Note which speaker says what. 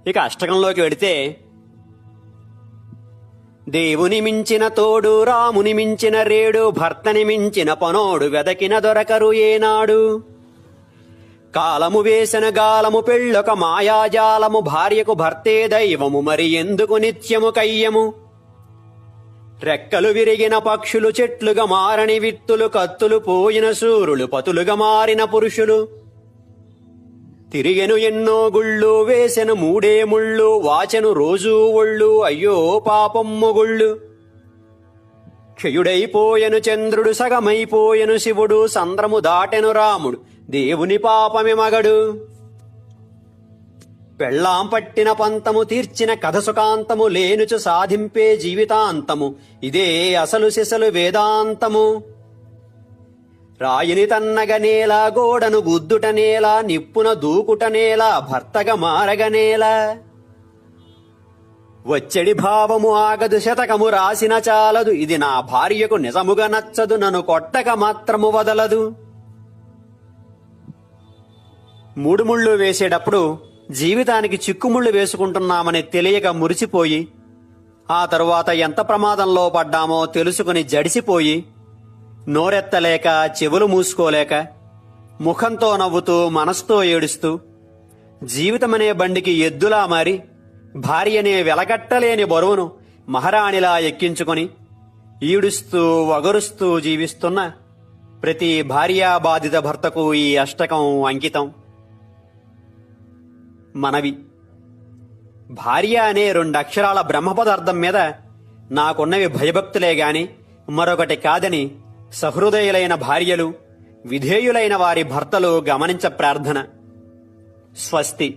Speaker 1: ఇక అష్టకంలోకి వెడితే, దేవుని మించిన తోడు రాముని మించిన రేడు భర్తని మించిన పనోడు వెదకిన దొరకరు ఏనాడు. కాలము వేసిన గాలము పెళ్ళొక మాయాజాలము భార్యకు భర్తే దైవము మరి ఎందుకు నిత్యము కయ్యము. రెక్కలు విరిగిన పక్షులు చెట్లుగా మారని విత్తులు కత్తులు పోయిన సూరులు పతులుగా మారిన పురుషులు. తిరిగెను ఎన్నో గుళ్ళు వేసెను మూడే ముళ్ళు వాచెను రోజూ ఒళ్ళు అయ్యో పాపం మొగుళ్ళు. క్షయుడైపోయెను చంద్రుడు సగమైపోయెను శివుడు సంద్రము దాటెను రాముడు దేవుని పాపమి మగడు. పెళ్ళాం పట్టిన పంతము తీర్చిన కథ సుఖాంతము లేనుచు సాధింపే జీవితాంతము ఇదే అసలు సిసలు వేదాంతము. రాయిని తన్నగనేల గోడను గుద్దుటనేల నిప్పున దూకుటనేల భర్తగా మారగనేల. వచ్చడి భావము ఆగదు శతకము రాసిన చాలదు ఇది నా భార్యకు నిజముగా నచ్చదు నన్ను కొట్టక మాత్రము వదలదు. మూడు ముళ్ళు వేసేటప్పుడు జీవితానికి చిక్కుముళ్ళు వేసుకుంటున్నామని తెలియక మురిసిపోయి ఆ తరువాత ఎంత ప్రమాదంలో పడ్డామో తెలుసుకుని జడిసిపోయి నోరెత్తలేక చెవులు మూసుకోలేక ముఖంతో నవ్వుతూ మనసుతో ఏడుస్తూ జీవితమనే బండికి ఎద్దులా మారి భార్యనే వెలగట్టలేని బరువును మహారాణిలా ఎక్కించుకొని ఈడుస్తూ వగరుస్తూ జీవిస్తున్న ప్రతి భార్యాబాధిత భర్తకు ఈ అష్టకం అంకితం. మనవి, భార్య అనే 2 అక్షరాల బ్రహ్మపదార్థం మీద నాకున్నవి భయభక్తులే గాని మరొకటి కాదని సహృదయులైన భార్యలు విధేయులైన వారి భర్తలు గమనించ ప్రార్థన. స్వస్తి.